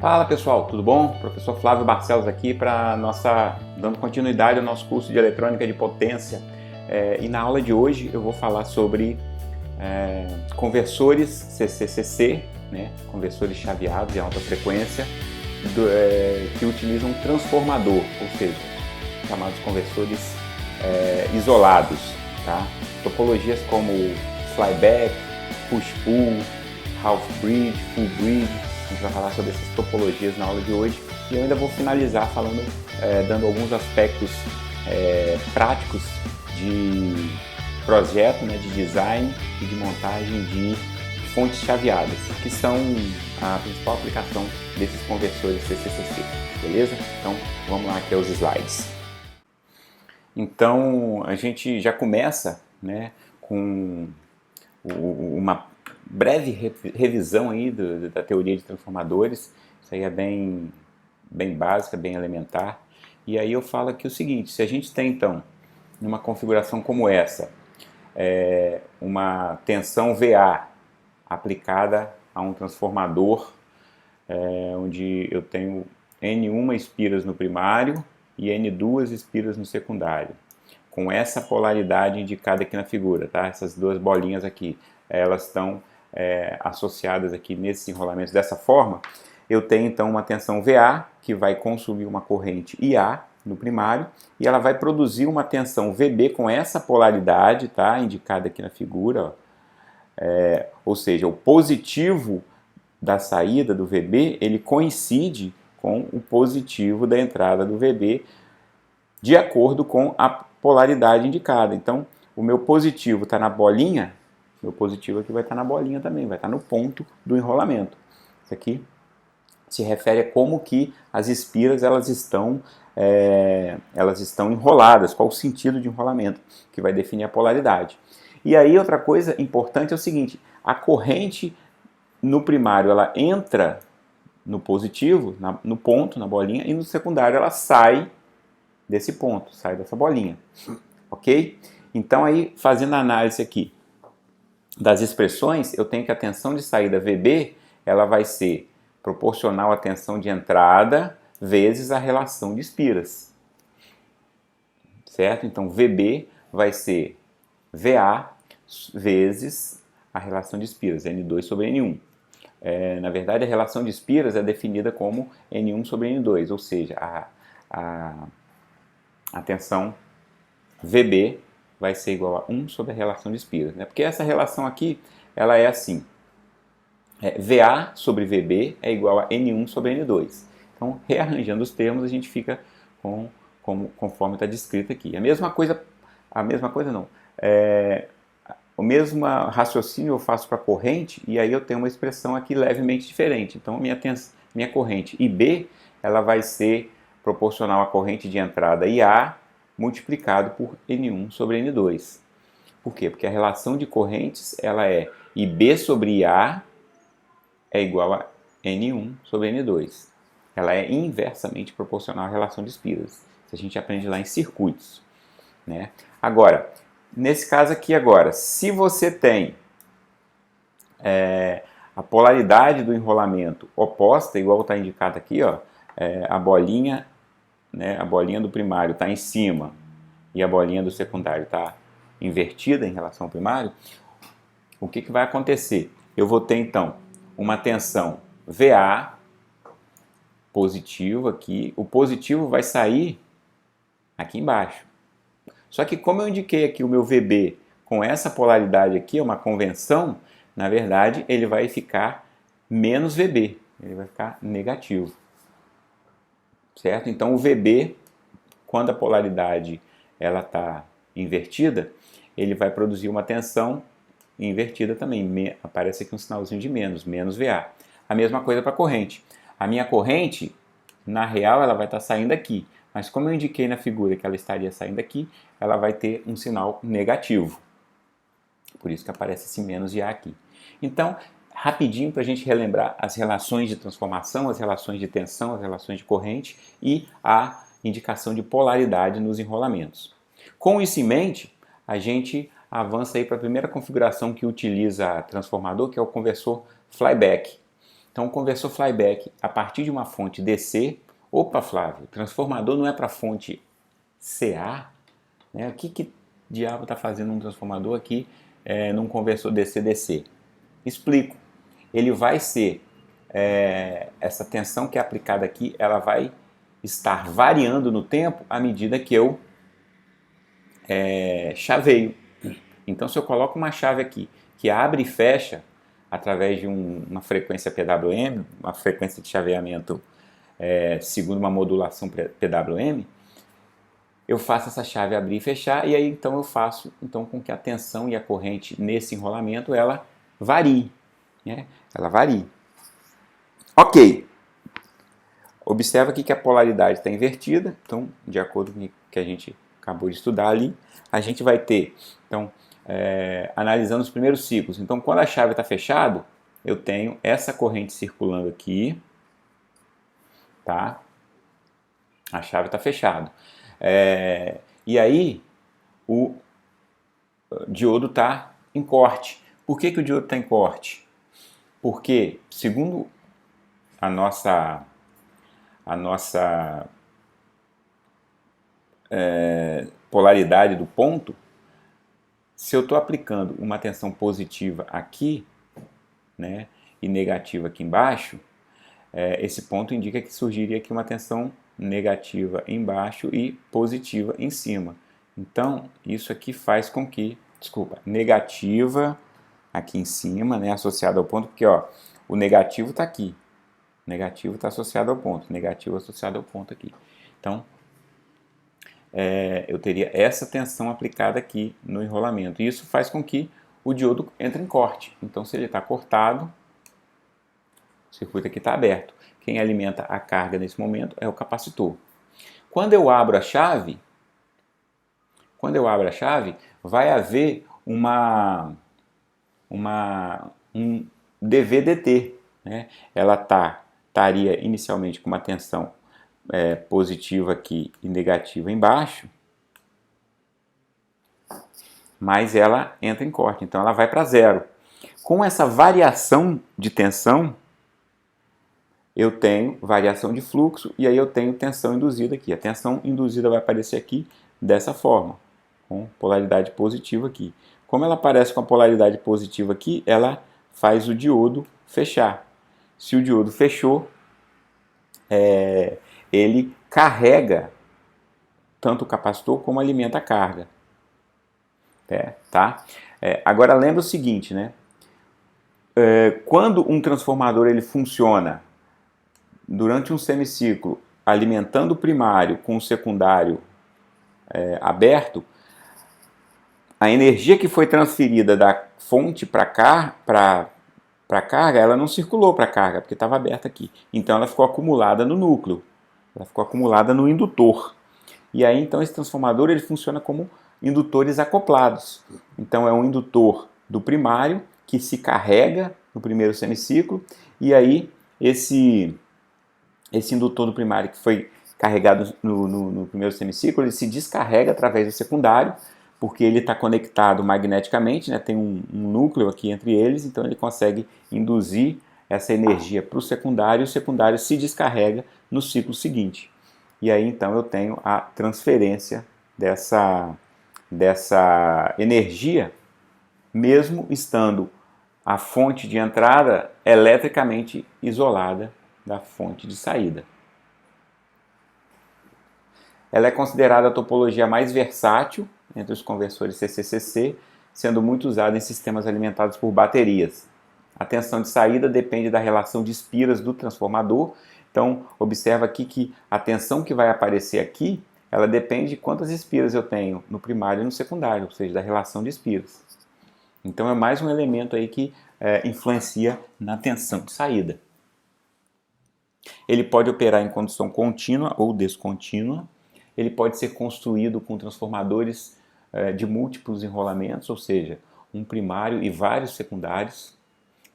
Fala pessoal, tudo bom? Professor Flávio Barcelos aqui para dando continuidade ao nosso curso de eletrônica de potência. E na aula de hoje eu vou falar sobre conversores CCCC, né? Conversores chaveados de alta frequência que utilizam um transformador, ou seja, chamados conversores isolados, tá? Topologias como flyback, push-pull, half-bridge, full-bridge. A gente vai falar sobre essas topologias na aula de hoje e eu ainda vou finalizar falando, dando alguns aspectos práticos de projeto, né, de design e de montagem de fontes chaveadas, que são a principal aplicação desses conversores CCCC, beleza? Então vamos lá aqui aos slides. Então a gente já começa, né, com uma breve revisão aí da teoria de transformadores. Isso aí é bem básica, bem elementar. E aí eu falo aqui o seguinte: se a gente tem então, numa configuração como essa, uma tensão VA aplicada a um transformador, onde eu tenho N1 espiras no primário e N2 espiras no secundário, com essa polaridade indicada aqui na figura, tá? Essas duas bolinhas aqui, elas estão associadas aqui nesses enrolamentos dessa forma. Eu tenho então uma tensão VA que vai consumir uma corrente IA no primário e ela vai produzir uma tensão VB com essa polaridade, tá? Indicada aqui na figura, ó. Ou seja, o positivo da saída do VB ele coincide com o positivo da entrada do VB de acordo com a polaridade indicada. Então, o meu positivo está na bolinha, meu positivo aqui vai estar na bolinha também, vai estar no ponto do enrolamento. Isso aqui se refere a como que as espiras elas estão enroladas, qual o sentido de enrolamento, que vai definir a polaridade. E aí outra coisa importante é o seguinte: a corrente no primário ela entra no positivo, no ponto, na bolinha, e no secundário ela sai desse ponto, sai dessa bolinha, ok? Então aí, fazendo a análise aqui das expressões, eu tenho que a tensão de saída VB, ela vai ser proporcional à tensão de entrada vezes a relação de espiras, certo? Então VB vai ser VA vezes a relação de espiras, N2 sobre N1. Na verdade, a relação de espiras é definida como N1 sobre N2, ou seja, a tensão VB vai ser igual a 1 sobre a relação de espiras, né? Porque essa relação aqui, ela é assim, VA sobre VB é igual a N1 sobre N2. Então, rearranjando os termos, a gente fica conforme está descrito aqui. A mesma coisa não, o mesmo raciocínio eu faço para a corrente, e aí eu tenho uma expressão aqui levemente diferente. Então, minha corrente IB, ela vai ser proporcional à corrente de entrada IA multiplicado por N1 sobre N2. Por quê? Porque a relação de correntes ela é IB sobre IA é igual a N1 sobre N2. Ela é inversamente proporcional à relação de espiras. Isso a gente aprende lá em circuitos, né? Agora, nesse caso aqui agora, se você tem a polaridade do enrolamento oposta, igual está indicado aqui, ó, a bolinha, né, a bolinha do primário está em cima e a bolinha do secundário está invertida em relação ao primário, o que vai acontecer? Eu vou ter então uma tensão VA positivo aqui, o positivo vai sair aqui embaixo. Só que como eu indiquei aqui o meu VB com essa polaridade aqui, é uma convenção, na verdade ele vai ficar menos VB, ele vai ficar negativo. Certo? Então o VB, quando a polaridade ela está invertida, ele vai produzir uma tensão invertida também. Aparece aqui um sinalzinho de menos VA. A mesma coisa para a corrente. A minha corrente, na real, ela vai estar saindo aqui. Mas como eu indiquei na figura que ela estaria saindo aqui, ela vai ter um sinal negativo. Por isso que aparece esse menos VA aqui. Então, rapidinho para a gente relembrar as relações de transformação, as relações de tensão, as relações de corrente e a indicação de polaridade nos enrolamentos. Com isso em mente, a gente avança aí para a primeira configuração que utiliza transformador, que é o conversor flyback. Então, o conversor flyback, a partir de uma fonte DC, opa, Flávio, transformador não é para fonte CA? Né? O que diabo está fazendo um transformador aqui num conversor DC-DC? Explico. Ele vai ser, essa tensão que é aplicada aqui, ela vai estar variando no tempo à medida que eu chaveio. Então, se eu coloco uma chave aqui que abre e fecha através de uma frequência PWM, uma frequência de chaveamento segundo uma modulação PWM, eu faço essa chave abrir e fechar, e aí então eu faço com que a tensão e a corrente nesse enrolamento ela varie. Né? Ela varie. Ok. Observa aqui que a polaridade está invertida, então, de acordo com o que a gente acabou de estudar ali, a gente vai ter, então, analisando os primeiros ciclos. Então, quando a chave está fechada, eu tenho essa corrente circulando aqui, tá? A chave está fechada. E aí, o diodo está em corte. Por que o diodo está em corte? Porque, segundo a nossa polaridade do ponto, se eu estou aplicando uma tensão positiva aqui, né, e negativa aqui embaixo, esse ponto indica que surgiria aqui uma tensão negativa embaixo e positiva em cima. Então, isso aqui faz com que, negativa aqui em cima, né, associado ao ponto, porque ó, o negativo está aqui, o negativo está associado ao ponto, negativo associado ao ponto aqui. Então, eu teria essa tensão aplicada aqui no enrolamento. E isso faz com que o diodo entre em corte. Então, se ele está cortado, o circuito aqui está aberto. Quem alimenta a carga nesse momento é o capacitor. Quando eu abro a chave, vai haver um dV/dt. Né? Ela estaria inicialmente com uma tensão positiva aqui e negativa embaixo, mas ela entra em corte, então ela vai para zero. Com essa variação de tensão, eu tenho variação de fluxo e aí eu tenho tensão induzida aqui. A tensão induzida vai aparecer aqui dessa forma, com polaridade positiva aqui. Como ela aparece com a polaridade positiva aqui, ela faz o diodo fechar. Se o diodo fechou, ele carrega tanto o capacitor como alimenta a carga. Tá? Agora lembra o seguinte, né? Quando um transformador ele funciona durante um semiciclo alimentando o primário com o secundário aberto, a energia que foi transferida da fonte para a carga, ela não circulou para a carga, porque estava aberta aqui. Então ela ficou acumulada no núcleo, ela ficou acumulada no indutor. E aí então esse transformador ele funciona como indutores acoplados. Então é um indutor do primário que se carrega no primeiro semiciclo, e aí esse indutor do primário que foi carregado no primeiro semiciclo, ele se descarrega através do secundário, porque ele está conectado magneticamente, né? Tem um núcleo aqui entre eles, então ele consegue induzir essa energia para o secundário, e o secundário se descarrega no ciclo seguinte. E aí então eu tenho a transferência dessa energia, mesmo estando a fonte de entrada eletricamente isolada da fonte de saída. Ela é considerada a topologia mais versátil entre os conversores CCCC, sendo muito usada em sistemas alimentados por baterias. A tensão de saída depende da relação de espiras do transformador. Então, observa aqui que a tensão que vai aparecer aqui, ela depende de quantas espiras eu tenho no primário e no secundário, ou seja, da relação de espiras. Então, é mais um elemento aí que influencia na tensão de saída. Ele pode operar em condição contínua ou descontínua. Ele pode ser construído com transformadores de múltiplos enrolamentos, ou seja, um primário e vários secundários,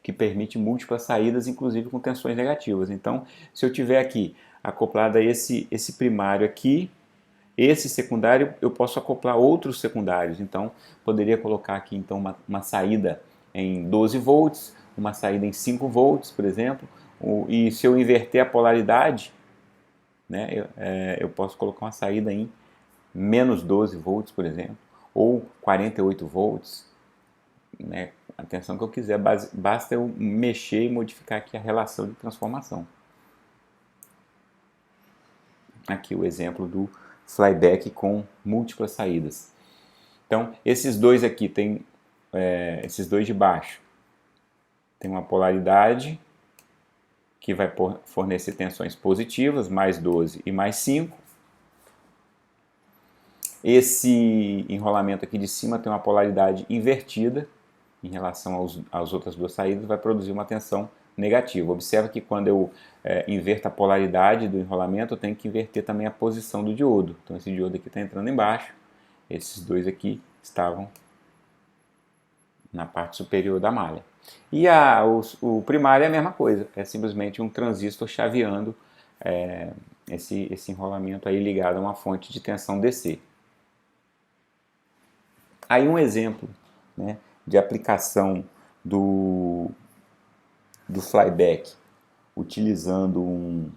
que permite múltiplas saídas, inclusive com tensões negativas. Então, se eu tiver aqui acoplado a esse primário aqui, esse secundário, eu posso acoplar outros secundários. Então, poderia colocar aqui então, uma saída em 12 volts, uma saída em 5 volts, por exemplo, E se eu inverter a polaridade, né, eu posso colocar uma saída em menos 12 volts, por exemplo, ou 48 volts, né, a tensão que eu quiser, basta eu mexer e modificar aqui a relação de transformação. Aqui o exemplo do flyback com múltiplas saídas. Então, esses dois aqui, esses dois de baixo, tem uma polaridade que vai fornecer tensões positivas, mais 12 e mais 5. Esse enrolamento aqui de cima tem uma polaridade invertida em relação às outras duas saídas, vai produzir uma tensão negativa. Observe que quando eu inverto a polaridade do enrolamento, eu tenho que inverter também a posição do diodo. Então esse diodo aqui está entrando embaixo, esses dois aqui estavam na parte superior da malha. E o primário é a mesma coisa, é simplesmente um transistor chaveando esse enrolamento aí ligado a uma fonte de tensão DC. Aí um exemplo, né, de aplicação do flyback utilizando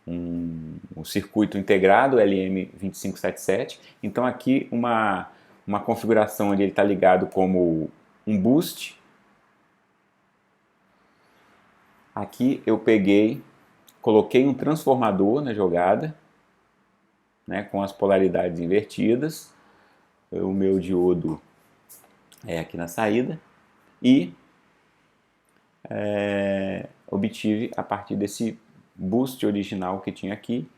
um circuito integrado LM2577. Então aqui uma configuração onde ele está ligado como um boost. Aqui eu coloquei um transformador na jogada, né, com as polaridades invertidas. O meu diodo é aqui na saída e obtive, a partir desse boost original que tinha aqui,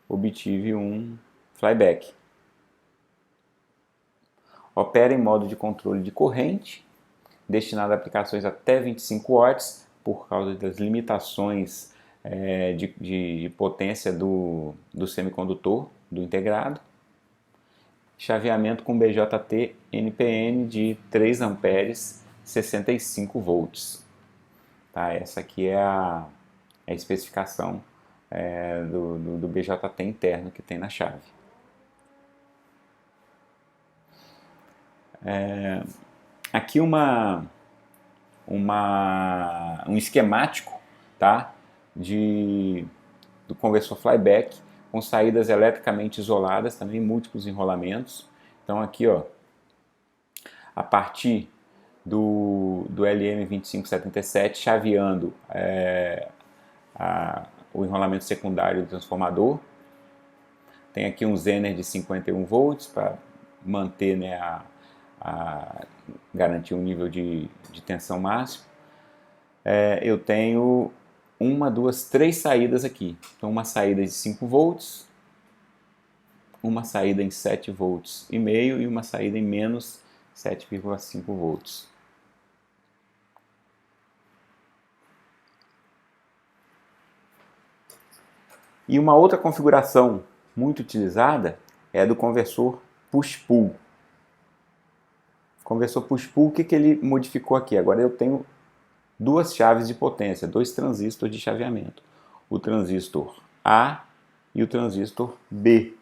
obtive um flyback. Opera em modo de controle de corrente, destinado a aplicações até 25 watts, por causa das limitações de potência do semicondutor, do integrado. Chaveamento com BJT NPN de 3 amperes, 65 volts. Tá? Essa aqui é a especificação do BJT interno que tem na chave. Aqui um esquemático, tá? Do conversor flyback com saídas eletricamente isoladas, também múltiplos enrolamentos. Então aqui, ó, a partir do LM2577, chaveando o enrolamento secundário do transformador. Tem aqui um Zener de 51 volts para manter, né, garantir um nível de tensão máximo. Eu tenho 1, 2, 3 saídas aqui. Então uma saída de 5 volts, uma saída em 7 volts e meio e uma saída em menos 7,5 volts. E uma outra configuração muito utilizada é a do conversor push-pull. Conversor push-pull, o que ele modificou aqui? Agora eu tenho duas chaves de potência, dois transistores de chaveamento. O transistor A e o transistor B.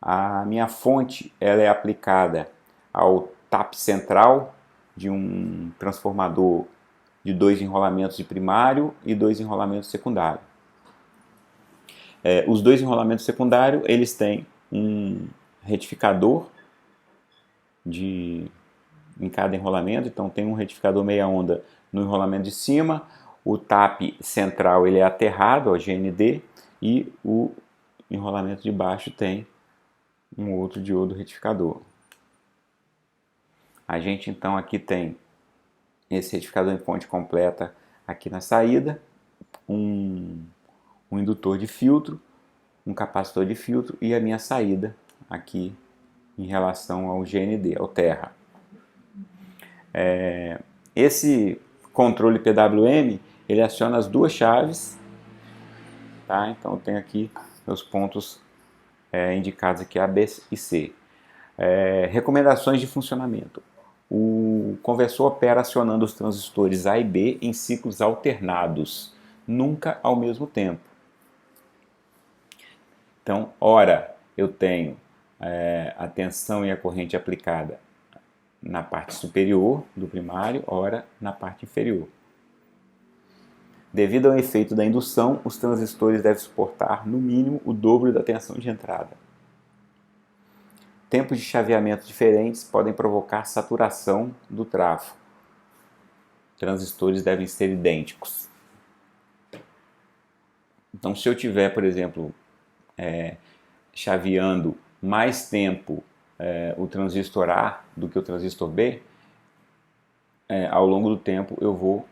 A minha fonte ela é aplicada ao tap central de um transformador de 2 enrolamentos de primário e 2 enrolamentos secundário. Os 2 enrolamentos secundários eles têm um retificador em cada enrolamento, então tem um retificador meia onda no enrolamento de cima, o tap central ele é aterrado ao GND e o enrolamento de baixo tem um outro diodo retificador. A gente então aqui tem esse retificador em fonte completa aqui na saída, um indutor de filtro, um capacitor de filtro e a minha saída aqui em relação ao GND, ao terra. Esse controle PWM, ele aciona as duas chaves, tá? Então eu tenho aqui meus pontos indicados aqui A, B e C. Recomendações de funcionamento. O conversor opera acionando os transistores A e B em ciclos alternados, nunca ao mesmo tempo. Então, ora eu tenho a tensão e a corrente aplicada na parte superior do primário, ora na parte inferior. Devido ao efeito da indução, os transistores devem suportar, no mínimo, o dobro da tensão de entrada. Tempos de chaveamento diferentes podem provocar saturação do tráfego. Transistores devem ser idênticos. Então, se eu tiver, por exemplo, chaveando mais tempo o transistor A do que o transistor B, ao longo do tempo eu vou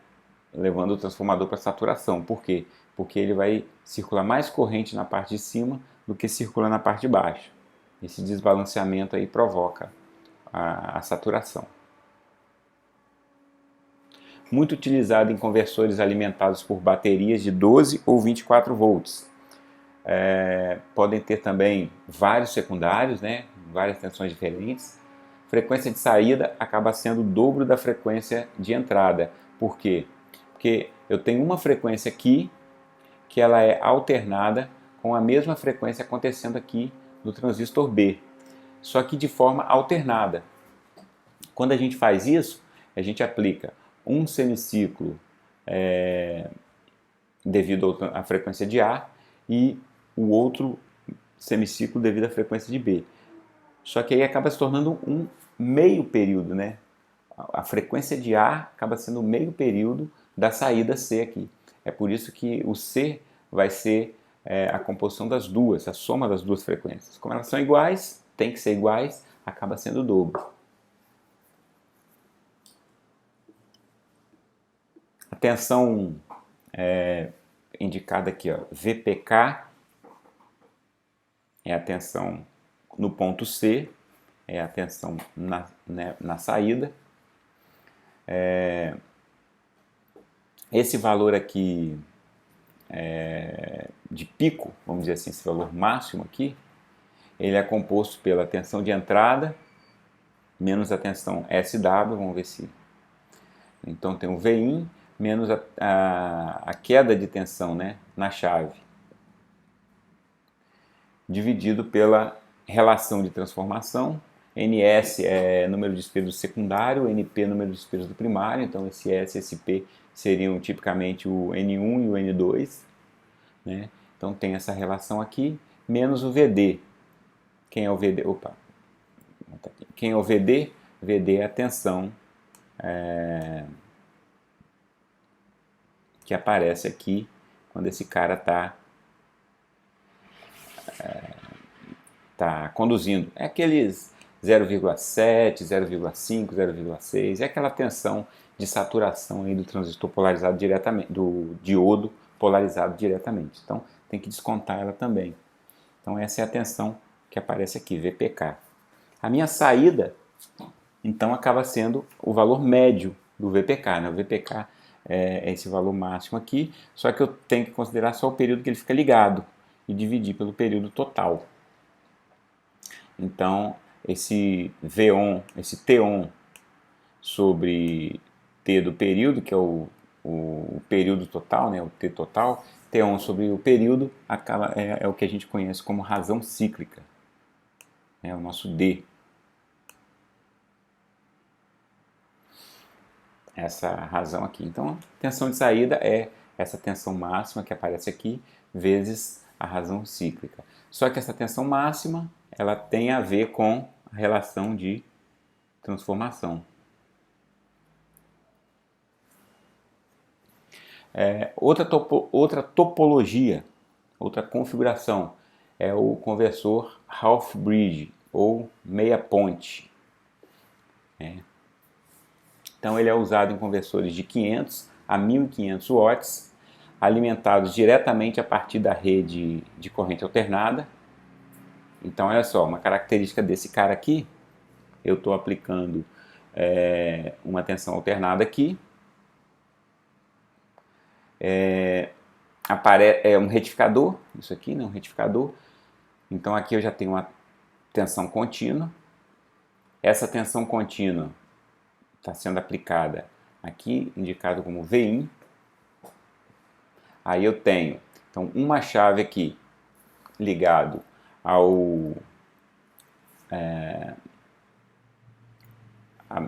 levando o transformador para saturação. Por quê? Porque ele vai circular mais corrente na parte de cima do que circula na parte de baixo. Esse desbalanceamento aí provoca a saturação. Muito utilizado em conversores alimentados por baterias de 12 ou 24 volts. Podem ter também vários secundários, né? Várias tensões diferentes. Frequência de saída acaba sendo o dobro da frequência de entrada. Por quê? Porque eu tenho uma frequência aqui que ela é alternada com a mesma frequência acontecendo aqui no transistor B, só que de forma alternada. Quando a gente faz isso, a gente aplica um semiciclo devido à frequência de A e o outro semiciclo devido à frequência de B. Só que aí acaba se tornando um meio período, né? A frequência de A acaba sendo o meio período da saída C aqui. É por isso que o C vai ser a composição das duas, a soma das duas frequências. Como elas são iguais, tem que ser iguais, acaba sendo o dobro. A tensão indicada aqui, ó, VPK, é a tensão no ponto C, é a tensão na saída. Esse valor aqui de pico, vamos dizer assim, esse valor máximo aqui, ele é composto pela tensão de entrada menos a tensão SW, vamos ver se... Então tem o Vin menos a queda de tensão, né, na chave, dividido pela relação de transformação. NS é número de espelhos secundário, NP é número de espelhos do primário, então esse S e esse P seriam tipicamente o N1 e o N2, né? Então tem essa relação aqui, menos o VD. Quem é o VD? Opa! Quem é o VD? VD é a tensão que aparece aqui quando esse cara tá conduzindo. É aqueles 0,7, 0,5, 0,6, é aquela tensão de saturação aí do transistor polarizado diretamente, do diodo polarizado diretamente. Então tem que descontar ela também. Então essa é a tensão que aparece aqui, VPK. A minha saída, então, acaba sendo o valor médio do VPK, né? O VPK é esse valor máximo aqui, só que eu tenho que considerar só o período que ele fica ligado e dividir pelo período total. Então, esse V-on, esse T-on sobre T do período, que é o período total, né, o T total, T-on sobre o período é o que a gente conhece como razão cíclica, é o nosso D. Essa razão aqui. Então, a tensão de saída é essa tensão máxima que aparece aqui, vezes a razão cíclica. Só que essa tensão máxima, ela tem a ver com a relação de transformação. Outra topologia, outra configuração, é o conversor half bridge, ou meia ponte. Então ele é usado em conversores de 500 a 1500 watts, alimentados diretamente a partir da rede de corrente alternada. Então olha só, uma característica desse cara aqui, eu estou aplicando uma tensão alternada aqui, é um retificador, isso aqui, né, um retificador. Então aqui eu já tenho uma tensão contínua. Essa tensão contínua está sendo aplicada aqui, indicado como Vin. Aí eu tenho então uma chave aqui ligado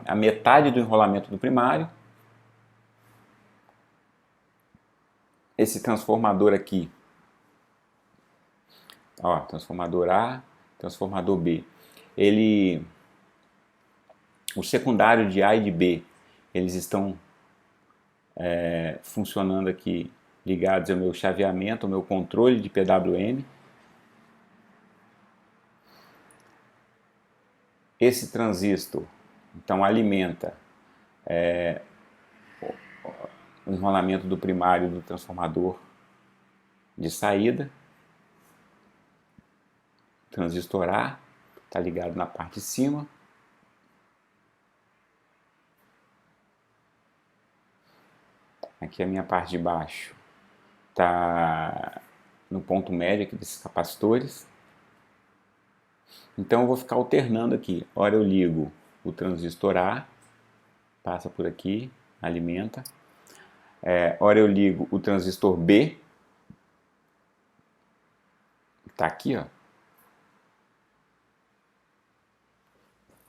a metade do enrolamento do primário. esse transformador aqui, ó, transformador A, transformador B, o secundário de A e de B, eles estão funcionando aqui ligados ao meu chaveamento, ao meu controle de PWM. Esse transistor, então, alimenta o enrolamento do primário do transformador de saída. O transistor A está ligado na parte de cima. Aqui a minha parte de baixo está no ponto médio aqui desses capacitores. Então eu vou ficar alternando aqui. Ora eu ligo o transistor A, passa por aqui, alimenta. Ora eu ligo o transistor B, está aqui, ó,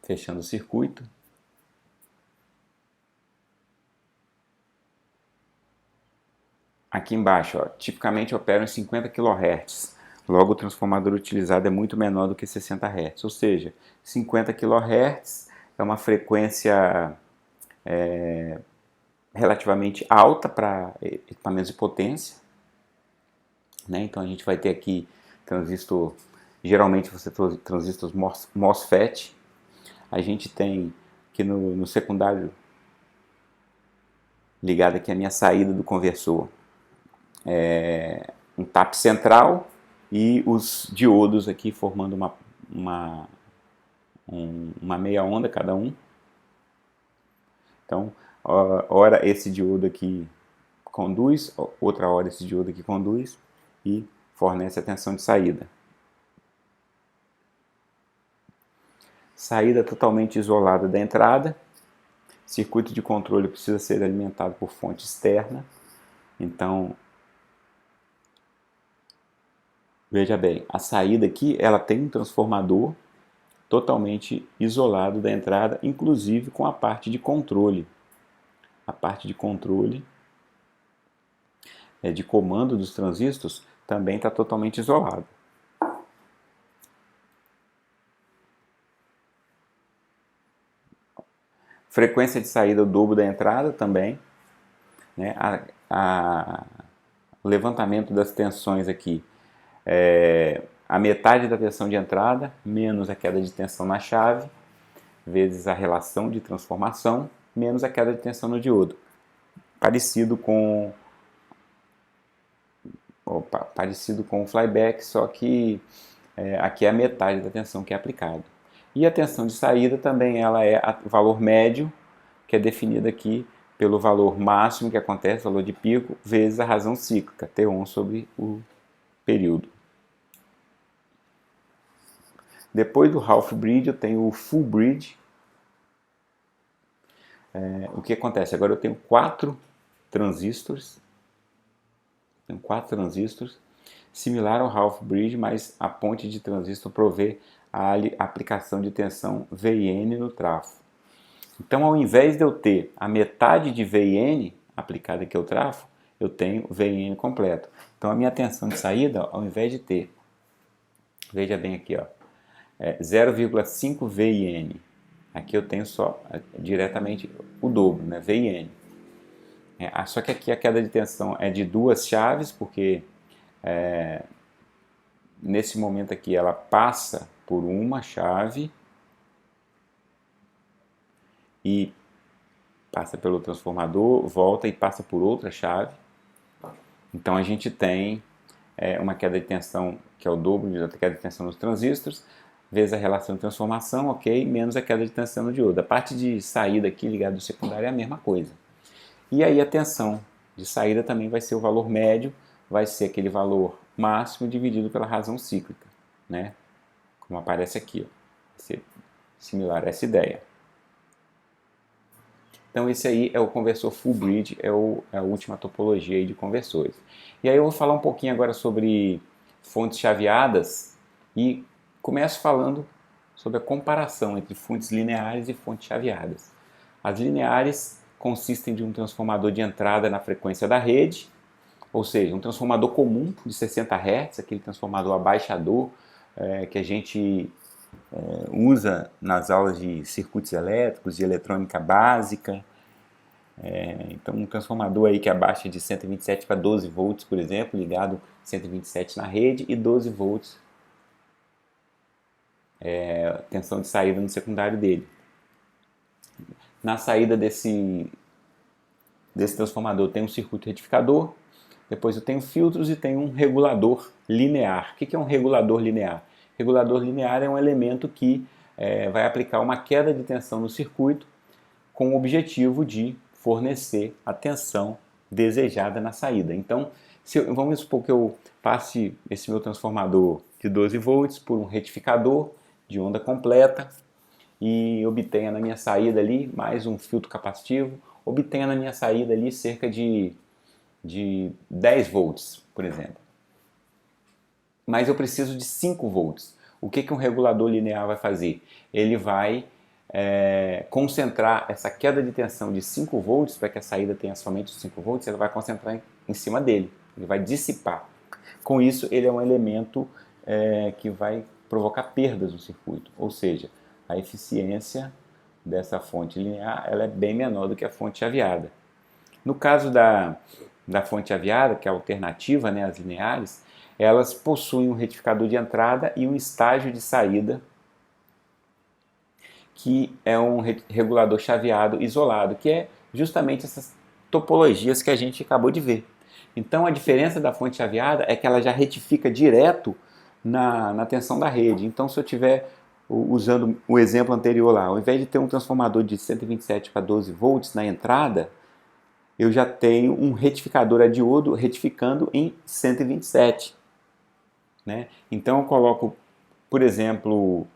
fechando o circuito. Aqui embaixo, ó, tipicamente opera em 50 kHz. Logo, o transformador utilizado é muito menor do que 60 Hz. Ou seja, 50 kHz é uma frequência relativamente alta para equipamentos de potência, né? Então a gente vai ter aqui transistor, geralmente você tem transistores MOSFET. A gente tem aqui no secundário, ligado aqui a minha saída do conversor, um tap central e os diodos aqui formando uma meia onda cada um. Então, ora esse diodo aqui conduz, outra hora esse diodo aqui conduz e fornece a tensão de saída. Saída totalmente isolada da entrada. Circuito de controle precisa ser alimentado por fonte externa. Então, veja bem, a saída aqui ela tem um transformador totalmente isolado da entrada, inclusive com a parte de controle. A parte de controle de comando dos transistores também está totalmente isolada. Frequência de saída o dobro da entrada também, né? O levantamento das tensões aqui a metade da tensão de entrada menos a queda de tensão na chave vezes a relação de transformação menos a queda de tensão no diodo. Parecido com o flyback, só que aqui é a metade da tensão que é aplicada. E a tensão de saída também ela é o valor médio, que é definido aqui pelo valor máximo que acontece, valor de pico, vezes a razão cíclica, T1 sobre o período. Depois do half bridge eu tenho o full bridge. O que acontece? Agora eu tenho 4 transistores. Similar ao half bridge, mas a ponte de transistor provê a aplicação de tensão VN no trafo. Então, ao invés de eu ter a metade de VN aplicada aqui ao trafo, eu tenho VN completo. Então, a minha tensão de saída, ao invés de ter, veja bem aqui, ó, 0,5 VN. Aqui eu tenho só diretamente o dobro, né, VN. Só que aqui a queda de tensão é de 2 chaves, porque nesse momento aqui ela passa por uma chave e passa pelo transformador, volta e passa por outra chave. Então a gente tem uma queda de tensão que é o dobro da queda de tensão nos transistores, vezes a relação de transformação, ok, menos a queda de tensão no diodo. A parte de saída aqui ligada ao secundário é a mesma coisa. E aí a tensão de saída também vai ser o valor médio, vai ser aquele valor máximo dividido pela razão cíclica, né? Como aparece aqui, ó. Vai ser similar a essa ideia. Então esse aí é o conversor full bridge, é a última topologia aí de conversores. E aí eu vou falar um pouquinho agora sobre fontes chaveadas e começo falando sobre a comparação entre fontes lineares e fontes chaveadas. As lineares consistem de um transformador de entrada na frequência da rede, ou seja, um transformador comum de 60 Hz, aquele transformador abaixador que a gente usa nas aulas de circuitos elétricos, de eletrônica básica. Então um transformador aí que abaixa de 127 para 12 volts, por exemplo, ligado 127 na rede e 12 volts tensão de saída no secundário dele. Na saída desse transformador tem um circuito retificador, depois eu tenho filtros e tenho um regulador linear. O que é um regulador linear? Regulador linear é um elemento que vai aplicar uma queda de tensão no circuito com o objetivo de fornecer a tensão desejada na saída. Então, vamos supor que eu passe esse meu transformador de 12 volts por um retificador de onda completa e obtenha na minha saída ali mais um filtro capacitivo, obtenha na minha saída ali cerca de 10 volts, por exemplo. Mas eu preciso de 5 volts. O que um regulador linear vai fazer? Ele vai concentrar essa queda de tensão de 5 volts, para que a saída tenha somente os 5 volts, ele vai concentrar em cima dele, ele vai dissipar. Com isso, ele é um elemento que vai provocar perdas no circuito, ou seja, a eficiência dessa fonte linear ela é bem menor do que a fonte chaveada. No caso da fonte chaveada, que é a alternativa, né, às lineares, elas possuem um retificador de entrada e um estágio de saída, que é um regulador chaveado isolado, que é justamente essas topologias que a gente acabou de ver. Então a diferença da fonte chaveada é que ela já retifica direto na tensão da rede. Então se eu estiver usando o exemplo anterior lá, ao invés de ter um transformador de 127 para 12 volts na entrada, eu já tenho um retificador a diodo retificando em 127. Né? Então eu coloco, por exemplo,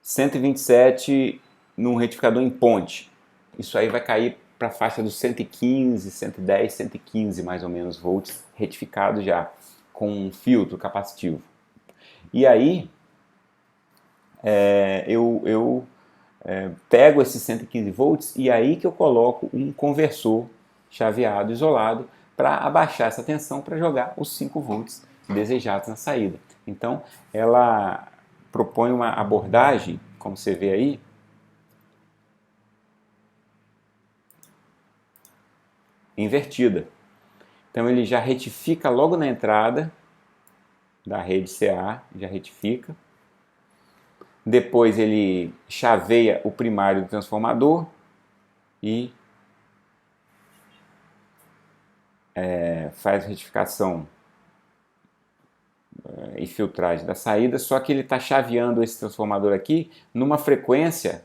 127 num retificador em ponte. Isso aí vai cair para a faixa dos 115, 110, 115 mais ou menos volts retificado já, com um filtro capacitivo. E aí eu pego esses 115 volts e aí que eu coloco um conversor chaveado isolado para abaixar essa tensão para jogar os 5 volts desejados na saída. Então ela propõe uma abordagem, como você vê aí, invertida. Então ele já retifica logo na entrada da rede CA, já retifica. Depois ele chaveia o primário do transformador e faz retificação e filtragem da saída, só que ele está chaveando esse transformador aqui numa frequência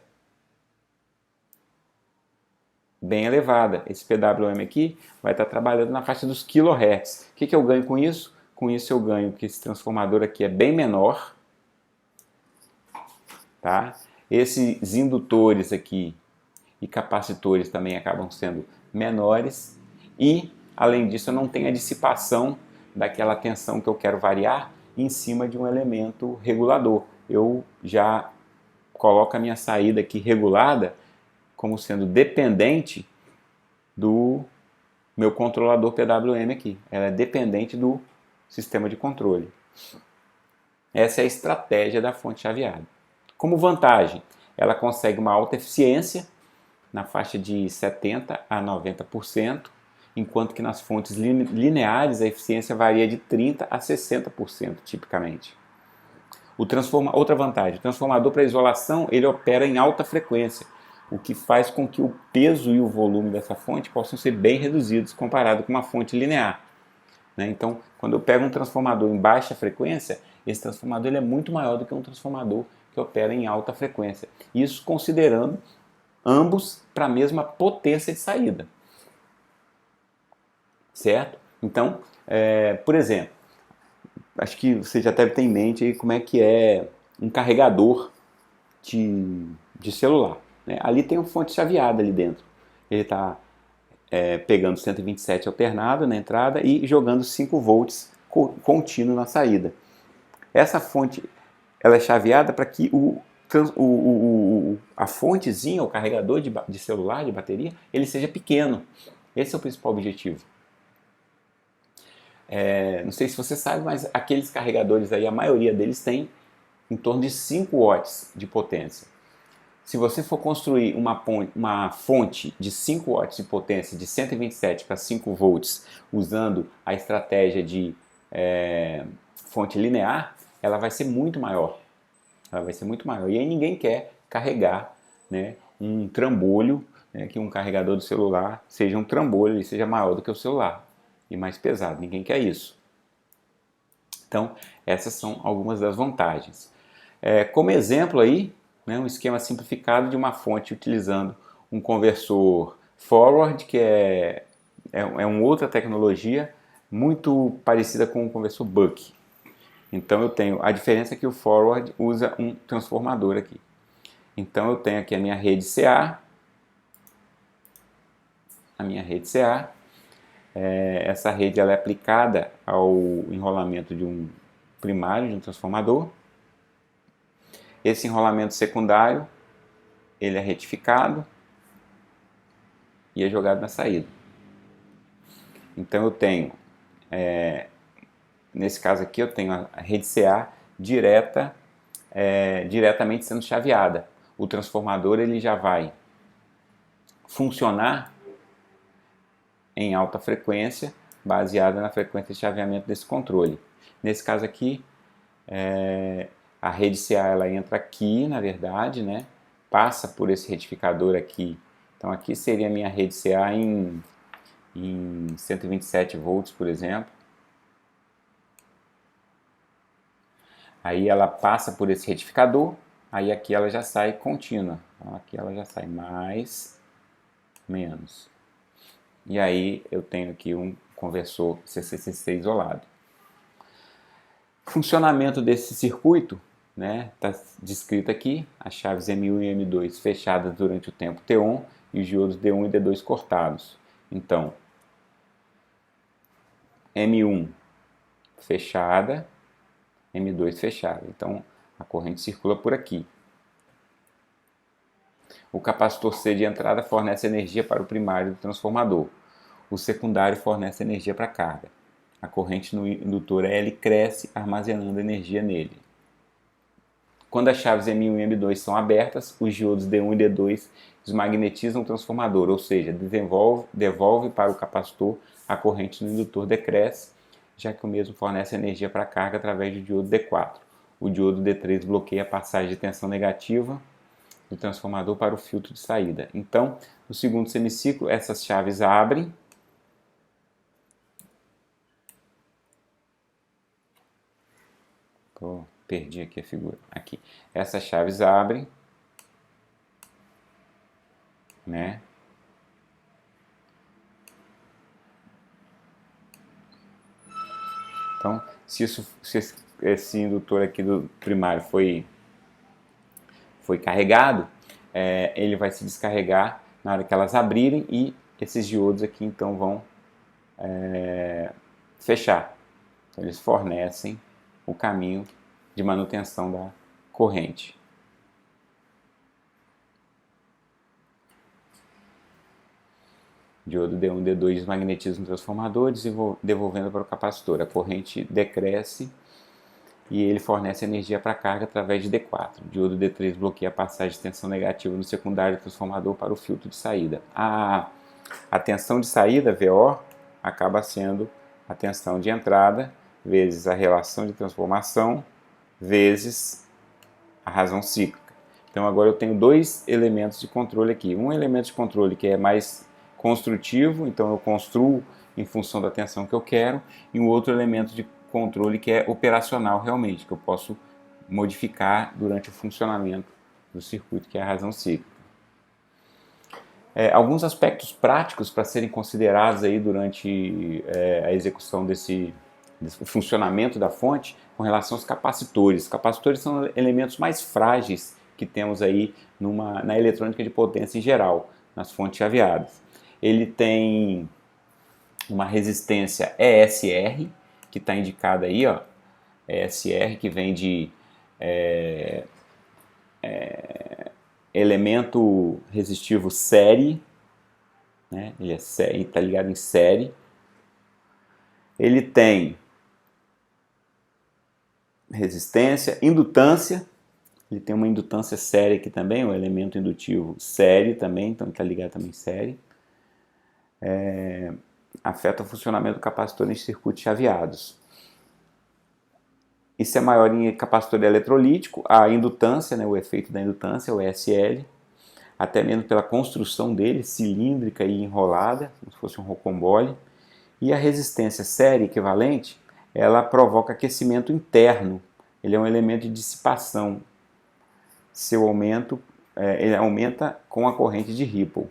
bem elevada. Esse PWM aqui vai estar trabalhando na faixa dos kHz. O que eu ganho com isso? Com isso eu ganho que esse transformador aqui é bem menor. Tá? Esses indutores aqui e capacitores também acabam sendo menores. E, além disso, eu não tenho a dissipação daquela tensão que eu quero variar em cima de um elemento regulador. Eu já coloco a minha saída aqui regulada como sendo dependente do meu controlador PWM aqui. Ela é dependente do sistema de controle. Essa é a estratégia da fonte chaveada. Como vantagem, ela consegue uma alta eficiência na faixa de 70% a 90%, enquanto que nas fontes lineares a eficiência varia de 30% a 60% tipicamente. Outra vantagem, o transformador para isolação ele opera em alta frequência, o que faz com que o peso e o volume dessa fonte possam ser bem reduzidos comparado com uma fonte linear. Né? Então, quando eu pego um transformador em baixa frequência, esse transformador ele é muito maior do que um transformador que opera em alta frequência. Isso considerando ambos para a mesma potência de saída. Certo? Então, por exemplo, acho que você já deve ter em mente aí como é que é um carregador de celular. Né? Ali tem uma fonte chaveada ali dentro. Ele está pegando 127 alternado na entrada e jogando 5 volts contínuo na saída. Essa fonte ela é chaveada para que o a fontezinha, o carregador de celular, de bateria, ele seja pequeno. Esse é o principal objetivo. Não sei se você sabe, mas aqueles carregadores aí, a maioria deles tem em torno de 5 watts de potência. Se você for construir uma fonte de 5 watts de potência de 127 para 5 volts usando a estratégia de fonte linear, ela vai ser muito maior. Ela vai ser muito maior. E aí ninguém quer carregar, né, um trambolho, né, que um carregador do celular seja um trambolho e seja maior do que o celular e mais pesado. Ninguém quer isso. Então, essas são algumas das vantagens. Como exemplo aí, né, um esquema simplificado de uma fonte utilizando um conversor forward, que é uma outra tecnologia muito parecida com o conversor buck. Então eu tenho, a diferença é que o forward usa um transformador aqui. Então eu tenho aqui a minha rede CA, essa rede ela é aplicada ao enrolamento de um primário, de um transformador. Esse enrolamento secundário, ele é retificado e é jogado na saída. Então eu tenho, nesse caso aqui eu tenho a rede CA diretamente sendo chaveada. O transformador ele já vai funcionar em alta frequência, baseada na frequência de chaveamento desse controle. Nesse caso aqui, a rede CA ela entra aqui, na verdade, né? Passa por esse retificador aqui. Então aqui seria a minha rede CA em 127 volts, por exemplo. Aí ela passa por esse retificador, aí aqui ela já sai contínua. Então aqui ela já sai mais, menos. E aí eu tenho aqui um conversor CCCC isolado. Funcionamento desse circuito, né, está descrito aqui, as chaves M1 e M2 fechadas durante o tempo T1 e os diodos D1 e D2 cortados. Então, M1 fechada, M2 fechada. Então, a corrente circula por aqui. O capacitor C de entrada fornece energia para o primário do transformador. O secundário fornece energia para a carga. A corrente no indutor L cresce, armazenando energia nele. Quando as chaves M1 e M2 são abertas, os diodos D1 e D2 desmagnetizam o transformador, ou seja, devolve para o capacitor, a corrente no indutor decresce, já que o mesmo fornece energia para a carga através do diodo D4. O diodo D3 bloqueia a passagem de tensão negativa do transformador para o filtro de saída. Então, no segundo semiciclo, essas chaves abrem. Perdi aqui a figura. Aqui. Essas chaves abrem, né? Então, se esse indutor aqui do primário foi carregado, ele vai se descarregar na hora que elas abrirem e esses diodos aqui então vão fechar. Então, eles fornecem o caminho de manutenção da corrente. Diodo D1 e D2 desmagnetiza o transformador, devolvendo para o capacitor. A corrente decresce e ele fornece energia para a carga através de D4. O diodo D3 bloqueia a passagem de tensão negativa no secundário do transformador para o filtro de saída. A tensão de saída, VO, acaba sendo a tensão de entrada vezes a relação de transformação vezes a razão cíclica. Então agora eu tenho dois elementos de controle aqui. Um elemento de controle que é mais construtivo, então eu construo em função da tensão que eu quero, e um outro elemento de controle que é operacional realmente, que eu posso modificar durante o funcionamento do circuito, que é a razão cíclica. Alguns aspectos práticos para serem considerados aí durante a execução desse funcionamento da fonte com relação aos capacitores. Os capacitores são elementos mais frágeis que temos aí na eletrônica de potência em geral, nas fontes chaveadas. Ele tem uma resistência ESR, que está indicada aí, ó, ESR, que vem de elemento resistivo série, né? Ele está ligado em série. Ele tem resistência, indutância. Ele tem uma indutância série aqui também, um elemento indutivo série também, então ele está ligado também em série. Afeta o funcionamento do capacitor em circuitos chaveados. Isso é maior em capacitor eletrolítico, a indutância, né, o efeito da indutância, o ESL, até mesmo pela construção dele, cilíndrica e enrolada, como se fosse um rocambole. E a resistência série equivalente, ela provoca aquecimento interno, ele é um elemento de dissipação. Seu aumento, ele aumenta com a corrente de Ripple.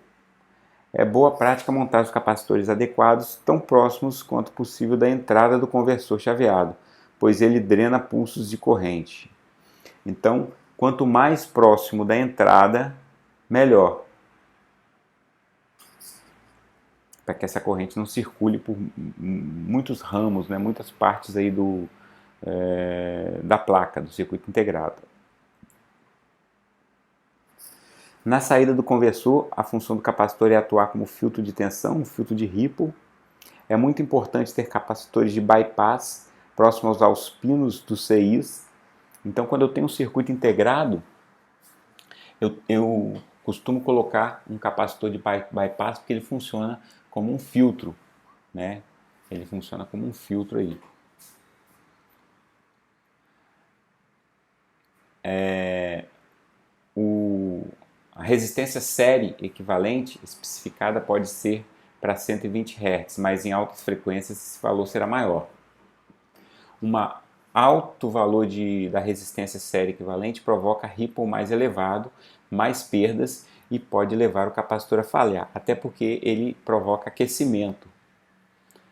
É boa prática montar os capacitores adequados tão próximos quanto possível da entrada do conversor chaveado, pois ele drena pulsos de corrente. Então, quanto mais próximo da entrada, melhor. Para que essa corrente não circule por muitos ramos, né, muitas partes aí da placa, do circuito integrado. Na saída do conversor, a função do capacitor é atuar como filtro de tensão, um filtro de Ripple. É muito importante ter capacitores de bypass próximos aos pinos dos CIs. Então, quando eu tenho um circuito integrado, eu costumo colocar um capacitor de bypass porque ele funciona como um filtro, né? Ele funciona como um filtro aí. A resistência série equivalente especificada pode ser para 120 Hz, mas em altas frequências esse valor será maior. Um alto valor da resistência série equivalente provoca ripple mais elevado, mais perdas e pode levar o capacitor a falhar, até porque ele provoca aquecimento.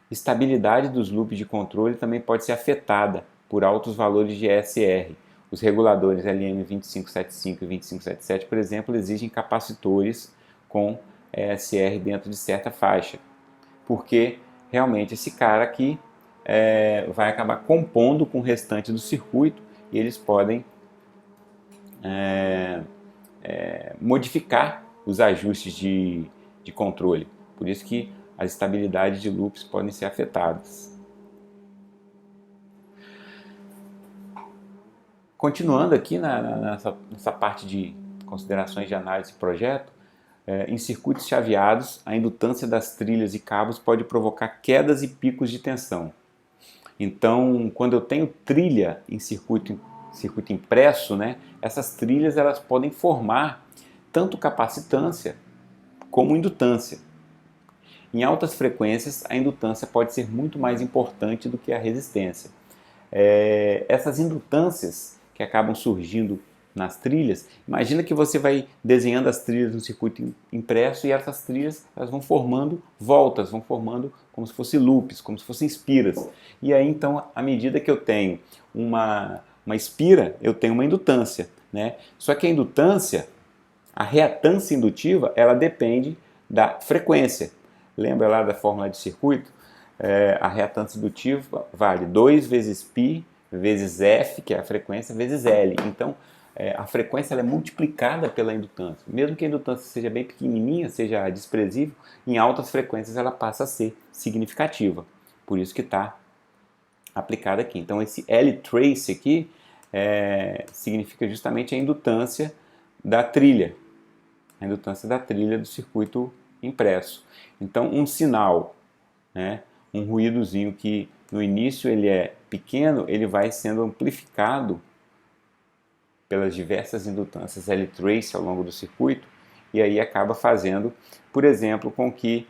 Estabilidade dos loops de controle também pode ser afetada por altos valores de ESR. Os reguladores LM2575 e 2577, por exemplo, exigem capacitores com ESR dentro de certa faixa, porque realmente esse cara aqui vai acabar compondo com o restante do circuito e eles podem modificar os ajustes de controle. Por isso que as estabilidades de loops podem ser afetadas. Continuando aqui nessa parte de considerações de análise de projeto, em circuitos chaveados, a indutância das trilhas e cabos pode provocar quedas e picos de tensão. Então, quando eu tenho trilha em circuito impresso, né, essas trilhas elas podem formar tanto capacitância como indutância. Em altas frequências, a indutância pode ser muito mais importante do que a resistência. Essas indutâncias que acabam surgindo nas trilhas, imagina que você vai desenhando as trilhas no circuito impresso e essas trilhas elas vão formando voltas, vão formando como se fossem loops, como se fossem espiras. E aí então, à medida que eu tenho uma espira, eu tenho uma indutância, né? Só que a indutância, a reatância indutiva, ela depende da frequência. Lembra lá da fórmula de circuito? A reatância indutiva vale 2 vezes π vezes F, que é a frequência, vezes L. Então, a frequência ela é multiplicada pela indutância. Mesmo que a indutância seja bem pequenininha, seja desprezível, em altas frequências ela passa a ser significativa. Por isso que está aplicado aqui. Então, esse L-trace aqui significa justamente a indutância da trilha. A indutância da trilha do circuito impresso. Então, um sinal, né, um ruídozinho que no início ele é pequeno, ele vai sendo amplificado pelas diversas indutâncias L-trace ao longo do circuito e aí acaba fazendo, por exemplo, com que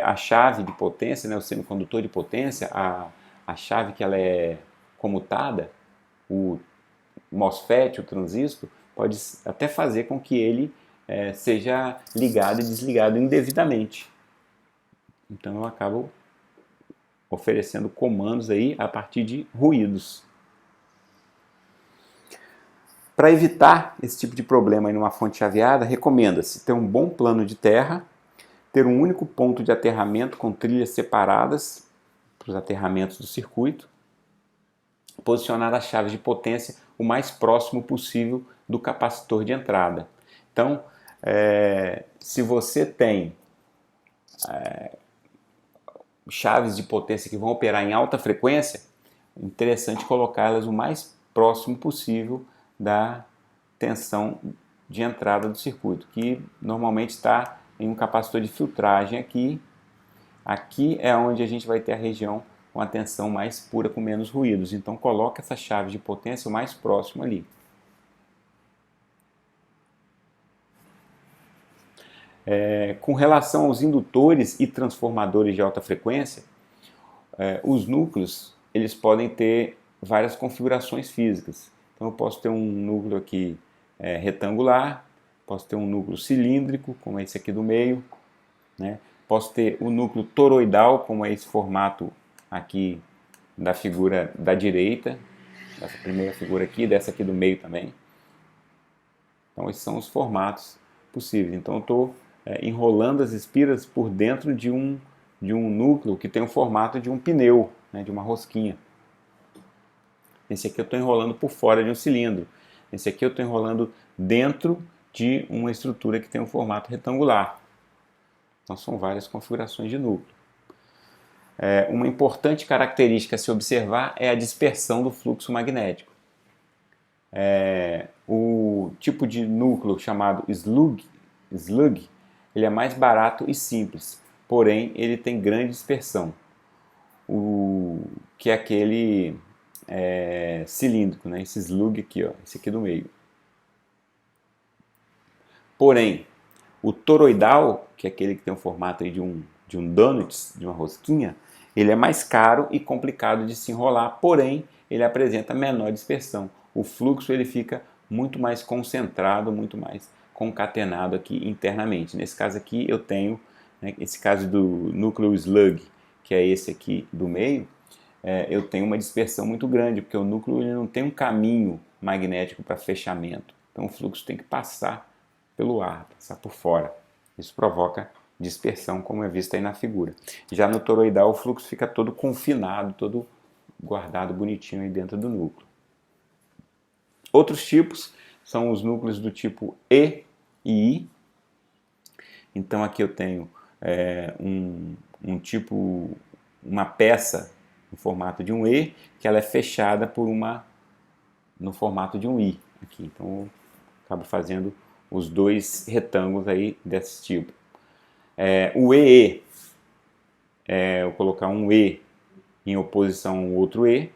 a chave de potência, né, o semicondutor de potência, a chave que ela é comutada, o MOSFET, o transistor, pode até fazer com que ele seja ligado e desligado indevidamente. Então eu acabo oferecendo comandos aí a partir de ruídos. Para evitar esse tipo de problema em uma fonte chaveada, recomenda-se ter um bom plano de terra, ter um único ponto de aterramento com trilhas separadas para os aterramentos do circuito, posicionar as chaves de potência o mais próximo possível do capacitor de entrada. Então, se você tem chaves de potência que vão operar em alta frequência, é interessante colocá-las o mais próximo possível da tensão de entrada do circuito, que normalmente está em um capacitor de filtragem aqui. Aqui é onde a gente vai ter a região com a tensão mais pura, com menos ruídos. Então coloque essa chave de potência o mais próximo ali. Com relação aos indutores e transformadores de alta frequência, os núcleos eles podem ter várias configurações físicas. Então eu posso ter um núcleo aqui retangular, posso ter um núcleo cilíndrico, como esse aqui do meio, né? Posso ter o núcleo toroidal, como é esse formato aqui da figura da direita, dessa primeira figura aqui, dessa aqui do meio também. Então esses são os formatos possíveis. Então eu estou enrolando as espiras por dentro de um núcleo que tem o formato de um pneu, né, de uma rosquinha. Esse aqui eu estou enrolando por fora de um cilindro. Esse aqui eu estou enrolando dentro de uma estrutura que tem um formato retangular. Então são várias configurações de núcleo. Uma importante característica a se observar é a dispersão do fluxo magnético. O tipo de núcleo chamado slug, ele é mais barato e simples, porém ele tem grande dispersão, que é aquele cilíndrico, né? Esse slug aqui, ó, esse aqui do meio. Porém, o toroidal, que é aquele que tem o formato aí de um donut, de uma rosquinha, ele é mais caro e complicado de se enrolar, porém ele apresenta menor dispersão. O fluxo ele fica muito mais concentrado, muito mais concatenado aqui internamente. Nesse caso aqui eu tenho, né, esse caso do núcleo slug, que é esse aqui do meio, eu tenho uma dispersão muito grande, porque o núcleo ele não tem um caminho magnético para fechamento. Então o fluxo tem que passar pelo ar, passar por fora. Isso provoca dispersão, como é visto aí na figura. Já no toroidal o fluxo fica todo confinado, todo guardado bonitinho aí dentro do núcleo. Outros tipos são os núcleos do tipo E e I. Então aqui eu tenho uma peça no formato de um E, que ela é fechada no formato de um I. Aqui. Então eu acabo fazendo os dois retângulos aí desse tipo. O EE, eu colocar um E em oposição ao outro E,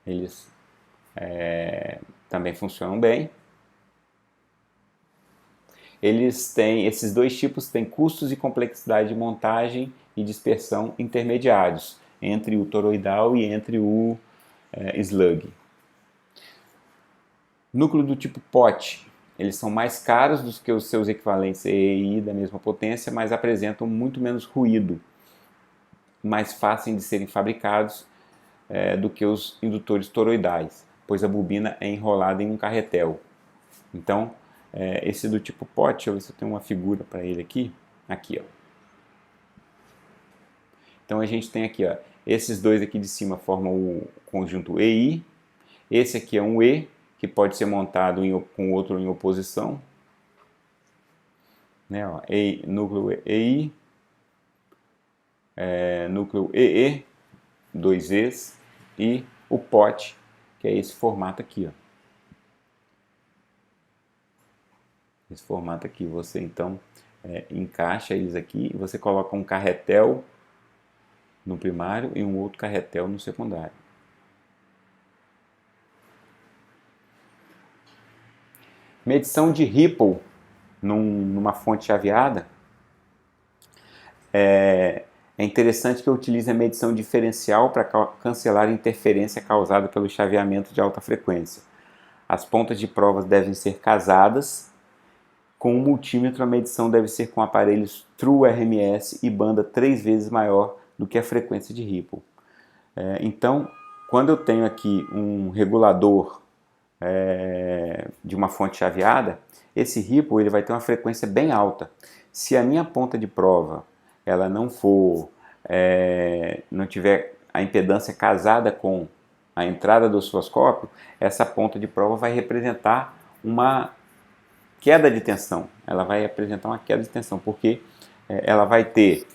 eles também funcionam bem. Esses dois tipos têm custos e complexidade de montagem e dispersão intermediários entre o toroidal e entre o slug. Núcleo do tipo pot, eles são mais caros do que os seus equivalentes E e I da mesma potência, mas apresentam muito menos ruído, mais fáceis de serem fabricados do que os indutores toroidais, pois a bobina é enrolada em um carretel. Então, esse do tipo pot, deixa eu ver se eu tenho uma figura para ele aqui. Aqui, ó. Então a gente tem aqui, ó, esses dois aqui de cima formam o conjunto EI. Esse aqui é um E, que pode ser montado com outro em oposição. Né, ó, núcleo EI, núcleo EE, dois E's, e o pot, que é esse formato aqui, ó. Esse formato aqui, você então encaixa eles aqui e você coloca um carretel no primário e um outro carretel no secundário. Medição de ripple numa fonte chaveada. É interessante que eu utilize a medição diferencial para cancelar a interferência causada pelo chaveamento de alta frequência. As pontas de provas devem ser casadas. Com um multímetro, a medição deve ser com aparelhos True RMS e banda 3 vezes maior do que a frequência de ripple. Então, quando eu tenho aqui um regulador de uma fonte chaveada, esse ripple ele vai ter uma frequência bem alta. Se a minha ponta de prova ela não tiver a impedância casada com a entrada do osciloscópio, essa ponta de prova vai representar uma queda de tensão. Ela vai apresentar uma queda de tensão, porque ela vai ter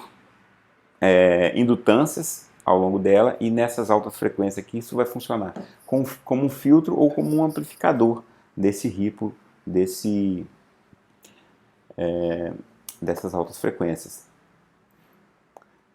indutâncias ao longo dela, e nessas altas frequências aqui isso vai funcionar como um filtro ou como um amplificador desse ripple, dessas altas frequências.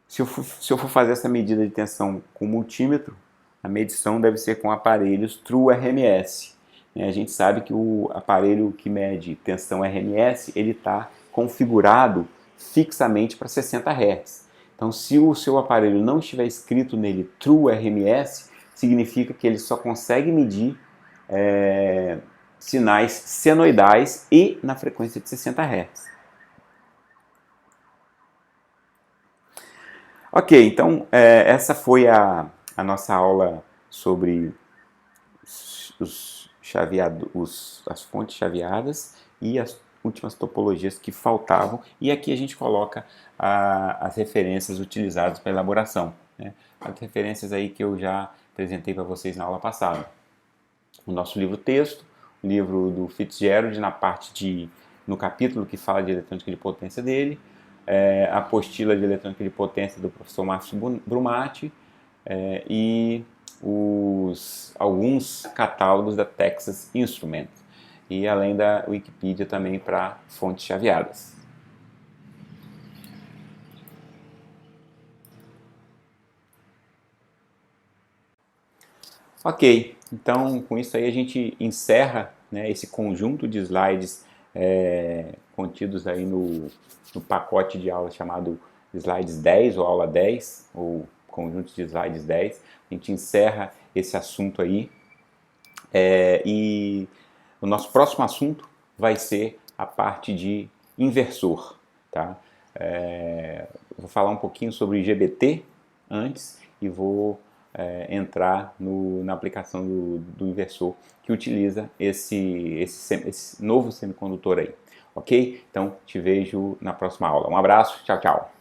Se eu for fazer essa medida de tensão com multímetro, a medição deve ser com aparelhos True RMS. A gente sabe que o aparelho que mede tensão RMS, ele está configurado fixamente para 60 Hz. Então, se o seu aparelho não estiver escrito nele True RMS, significa que ele só consegue medir sinais senoidais e na frequência de 60 Hz. Ok, então essa foi a nossa aula sobre as fontes chaveadas e as últimas topologias que faltavam, e aqui a gente coloca as referências utilizadas para elaboração, né? As referências aí que eu já apresentei para vocês na aula passada. O nosso livro-texto, o livro do Fitzgerald, no capítulo que fala de eletrônica de potência dele, a apostila de eletrônica de potência do professor Márcio Brumati, e alguns catálogos da Texas Instruments, e além da Wikipedia também para fontes chaveadas. Ok, então com isso aí a gente encerra, né, esse conjunto de slides contidos aí no pacote de aula chamado Slides 10 ou Aula 10, ou conjunto de slides 10. A gente encerra esse assunto aí, e o nosso próximo assunto vai ser a parte de inversor, tá? Vou falar um pouquinho sobre GBT antes e vou entrar na aplicação do inversor que utiliza esse novo semicondutor aí, ok? Então te vejo na próxima aula. Um abraço, tchau, tchau!